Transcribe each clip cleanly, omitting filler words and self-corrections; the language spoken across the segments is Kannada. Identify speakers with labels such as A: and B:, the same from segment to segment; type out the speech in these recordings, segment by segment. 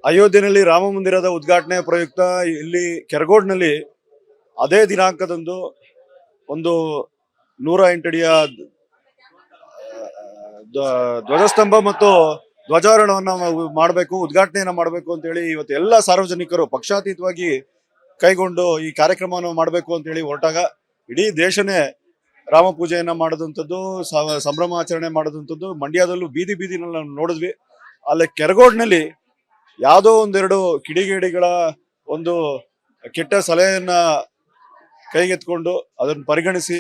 A: ಅಯೋಧ್ಯೆಯಲ್ಲಿ ರಾಮ ಮಂದಿರದ ಉದ್ಘಾಟನೆ ಪ್ರಯುಕ್ತ ಇಲ್ಲಿ ಕೆರಗೋಡ್ನಲ್ಲಿ ಅದೇ ದಿನಾಂಕದಂದು ಒಂದು 108 ಅಡಿಯ ಧ್ವಜಸ್ತಂಭ ಮತ್ತು ಧ್ವಜಾರೋಹಣವನ್ನು ಮಾಡಬೇಕು, ಉದ್ಘಾಟನೆಯನ್ನು ಮಾಡಬೇಕು ಅಂತ ಹೇಳಿ ಇವತ್ತು ಎಲ್ಲ ಸಾರ್ವಜನಿಕರು ಪಕ್ಷಾತೀತವಾಗಿ ಕೈಗೊಂಡು ಈ ಕಾರ್ಯಕ್ರಮವನ್ನು ಮಾಡಬೇಕು ಅಂತ ಹೇಳಿ ಹೊರಟಾಗ ಇಡೀ ದೇಶನೇ ರಾಮ ಪೂಜೆಯನ್ನ ಮಾಡಿದಂಥದ್ದು, ಸಂಭ್ರಮಾಚರಣೆ ಮಾಡಿದಂಥದ್ದು ಮಂಡ್ಯದಲ್ಲೂ ಬೀದಿ ಬೀದಿನಲ್ಲಿ ನಾವು ನೋಡಿದ್ವಿ. ಅಲ್ಲಿ ಕೆರಗೋಡ್ನಲ್ಲಿ ಯಾವುದೋ ಒಂದೆರಡು ಕಿಡಿಗೇಡಿಗಳ ಒಂದು ಕೆಟ್ಟ ಸಲಹೆಯನ್ನ ಕೈಗೆತ್ಕೊಂಡು ಅದನ್ನು ಪರಿಗಣಿಸಿ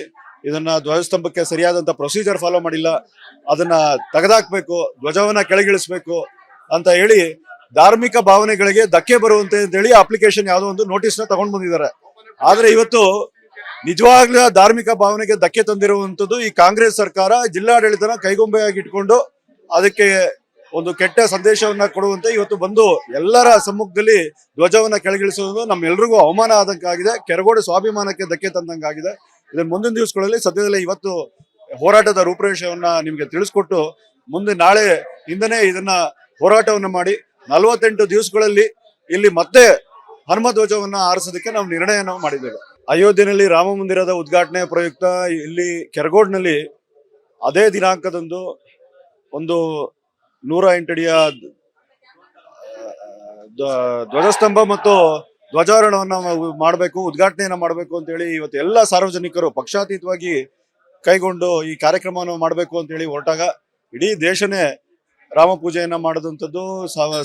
A: ಇದನ್ನ ಧ್ವಜಸ್ತಂಭಕ್ಕೆ ಸರಿಯಾದಂತ ಪ್ರೊಸೀಜರ್ ಫಾಲೋ ಮಾಡಿಲ್ಲ, ಅದನ್ನ ತೆಗೆದಾಕ್ಬೇಕು, ಧ್ವಜವನ್ನ ಕೆಳಗಿಳಿಸ್ಬೇಕು ಅಂತ ಹೇಳಿ ಧಾರ್ಮಿಕ ಭಾವನೆಗಳಿಗೆ ಧಕ್ಕೆ ಬರುವಂತೆ ಅಂತ ಹೇಳಿ ಅಪ್ಲಿಕೇಶನ್ ಯಾವುದೋ ಒಂದು ನೋಟಿಸ್ ನ ತಗೊಂಡು ಬಂದಿದ್ದಾರೆ. ಆದ್ರೆ ಇವತ್ತು ನಿಜವಾಗ್ಲೂ ಧಾರ್ಮಿಕ ಭಾವನೆಗೆ ಧಕ್ಕೆ ತಂದಿರುವಂತದ್ದು ಈ ಕಾಂಗ್ರೆಸ್ ಸರ್ಕಾರ ಜಿಲ್ಲಾಡಳಿತನ ಕೈಗೊಂಬೆಯಾಗಿ ಇಟ್ಕೊಂಡು ಅದಕ್ಕೆ ಒಂದು ಕೆಟ್ಟ ಸಂದೇಶವನ್ನ ಕೊಡುವಂತೆ ಇವತ್ತು ಬಂದು ಎಲ್ಲರ ಸಮ್ಮುಖದಲ್ಲಿ ಧ್ವಜವನ್ನ ಕೆಳಗಿಳಿಸುವುದು ನಮ್ಮೆಲ್ರಿಗೂ ಅವಮಾನ ಆದಂಗಾಗಿದೆ, ಕೆರಗೋಡು ಸ್ವಾಭಿಮಾನಕ್ಕೆ ಧಕ್ಕೆ ತಂದಂಗಾಗಿದೆ. ಇದನ್ನ ಮುಂದಿನ ದಿವಸಗಳಲ್ಲಿ ಸದ್ಯದಲ್ಲೇ ಇವತ್ತು ಹೋರಾಟದ ರೂಪರೇಷೆಯನ್ನ ನಿಮ್ಗೆ ತಿಳಿಸ್ಕೊಟ್ಟು ಮುಂದೆ ನಾಳೆ ಇಂದನೇ ಇದನ್ನ ಹೋರಾಟವನ್ನ ಮಾಡಿ 48 ದಿವಸಗಳಲ್ಲಿ ಇಲ್ಲಿ ಮತ್ತೆ ಹನುಮ ಧ್ವಜವನ್ನ ಆರಿಸೋದಕ್ಕೆ ನಾವು ನಿರ್ಣಯನ ಮಾಡಿದ್ದೇವೆ. ಅಯೋಧ್ಯೆಯಲ್ಲಿ ರಾಮ ಮಂದಿರದ ಉದ್ಘಾಟನೆ ಪ್ರಯುಕ್ತ ಇಲ್ಲಿ ಕೆರಗೋಡ್ನಲ್ಲಿ ಅದೇ ದಿನಾಂಕದಂದು ಒಂದು 108 ಅಡಿಯ ಧ್ವಜಸ್ತಂಭ ಮತ್ತು ಧ್ವಜಾರೋಹಣವನ್ನು ಮಾಡಬೇಕು, ಉದ್ಘಾಟನೆಯನ್ನ ಮಾಡಬೇಕು ಅಂತ ಹೇಳಿ ಇವತ್ತು ಎಲ್ಲ ಸಾರ್ವಜನಿಕರು ಪಕ್ಷಾತೀತವಾಗಿ ಕೈಗೊಂಡು ಈ ಕಾರ್ಯಕ್ರಮವನ್ನು ಮಾಡಬೇಕು ಅಂತ ಹೇಳಿ ಹೊರಟಾಗ ಇಡೀ ದೇಶನೇ ರಾಮ ಪೂಜೆಯನ್ನ ಮಾಡಿದಂಥದ್ದು,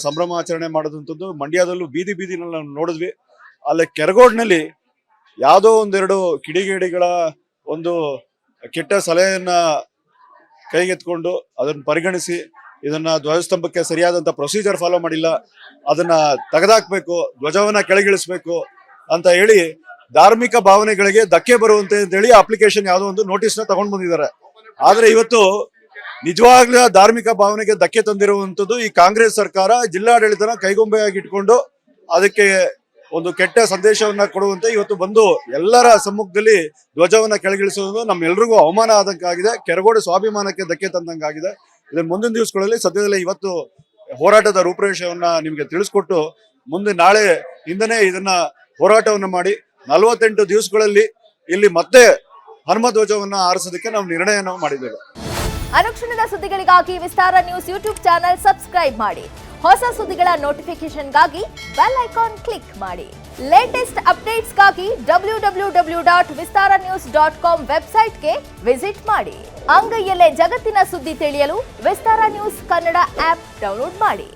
A: ಸಂಭ್ರಮಾಚರಣೆ ಮಾಡಿದಂಥದ್ದು ಮಂಡ್ಯದಲ್ಲೂ ಬೀದಿ ಬೀದಿನಲ್ಲಿ ನಾವು ನೋಡಿದ್ವಿ. ಅಲ್ಲಿ ಕೆರಗೋಡ್ನಲ್ಲಿ ಯಾವುದೋ ಒಂದೆರಡು ಕಿಡಿಗೇಡಿಗಳ ಒಂದು ಕೆಟ್ಟ ಸಲಹೆಯನ್ನ ಕೈಗೆತ್ಕೊಂಡು ಅದನ್ನು ಪರಿಗಣಿಸಿ ಇದನ್ನ ಧ್ವಜಸ್ತಂಭಕ್ಕೆ ಸರಿಯಾದಂತ ಪ್ರೊಸೀಜರ್ ಫಾಲೋ ಮಾಡಿಲ್ಲ, ಅದನ್ನ ತೆಗೆದಾಕ್ಬೇಕು, ಧ್ವಜವನ್ನ ಕೆಳಗಿಳಿಸ್ಬೇಕು ಅಂತ ಹೇಳಿ ಧಾರ್ಮಿಕ ಭಾವನೆಗಳಿಗೆ ಧಕ್ಕೆ ಬರುವಂತೆ ಅಂತ ಹೇಳಿ ಅಪ್ಲಿಕೇಶನ್ ಯಾವುದೋ ಒಂದು ನೋಟಿಸ್ ನ ತಗೊಂಡು ಬಂದಿದ್ದಾರೆ. ಆದ್ರೆ ಇವತ್ತು ನಿಜವಾಗ್ಲೂ ಧಾರ್ಮಿಕ ಭಾವನೆಗೆ ಧಕ್ಕೆ ತಂದಿರುವಂತದ್ದು ಈ ಕಾಂಗ್ರೆಸ್ ಸರ್ಕಾರ ಜಿಲ್ಲಾಡಳಿತನ ಕೈಗೊಂಬೆಯಾಗಿ ಇಟ್ಕೊಂಡು ಅದಕ್ಕೆ ಒಂದು ಕೆಟ್ಟ ಸಂದೇಶವನ್ನ ಕೊಡುವಂತೆ ಇವತ್ತು ಬಂದು ಎಲ್ಲರ ಸಮ್ಮುಖದಲ್ಲಿ ಧ್ವಜವನ್ನ ಕೆಳಗಿಳಿಸುವುದು ನಮ್ಮೆಲ್ರಿಗೂ ಅವಮಾನ ಆದಂಗಾಗಿದೆ, ಕೆರಗೋಡು ಸ್ವಾಭಿಮಾನಕ್ಕೆ ಧಕ್ಕೆ ತಂದಂಗಾಗಿದೆ. ಇದನ್ನ ಮುಂದಿನ ದಿವಸಗಳಲ್ಲಿ ಸದ್ಯದಲ್ಲೇ ಇವತ್ತು ಹೋರಾಟದ ರೂಪರೇಷೆಯನ್ನ ನಿಮ್ಗೆ ತಿಳಿಸ್ಕೊಟ್ಟು ಮುಂದೆ ನಾಳೆ ಇಂದನೇ ಇದನ್ನ ಹೋರಾಟವನ್ನ ಮಾಡಿ 48 ದಿವಸಗಳಲ್ಲಿ ಇಲ್ಲಿ ಮತ್ತೆ ಹನುಮ ಧ್ವಜವನ್ನ ಆರಿಸೋದಕ್ಕೆ ನಾವು ನಿರ್ಣಯನ ಮಾಡಿದ್ದೇವೆ.
B: ಅನುಕ್ಷಣದ ಸುದ್ದಿಗಳಿಗಾಗಿ ವಿಸ್ತಾರ ನ್ಯೂಸ್ ಯೂಟ್ಯೂಬ್ ಚಾನೆಲ್ ಸಬ್ಸ್ಕ್ರೈಬ್ ಮಾಡಿ. ಹೊಸ ಸುದ್ದಿಗಳ ನೋಟಿಫಿಕೇಶನ್ಗಾಗಿ ಬೆಲ್ ಐಕಾನ್ ಕ್ಲಿಕ್ ಮಾಡಿ. ಲೇಟೆಸ್ಟ್ ಅಪ್ಡೇಟ್ಸ್ಗಾಗಿ www.vistaranews.com ವೆಬ್ಸೈಟ್ಗೆ ವಿಸಿಟ್ ಮಾಡಿ. ಅಂಗೈಯಲ್ಲೇ ಜಗತ್ತಿನ ಸುದ್ದಿ ತಿಳಿಯಲು ವಿಸ್ತಾರ ನ್ಯೂಸ್ ಕನ್ನಡ ಆಪ್ ಡೌನ್ಲೋಡ್ ಮಾಡಿ.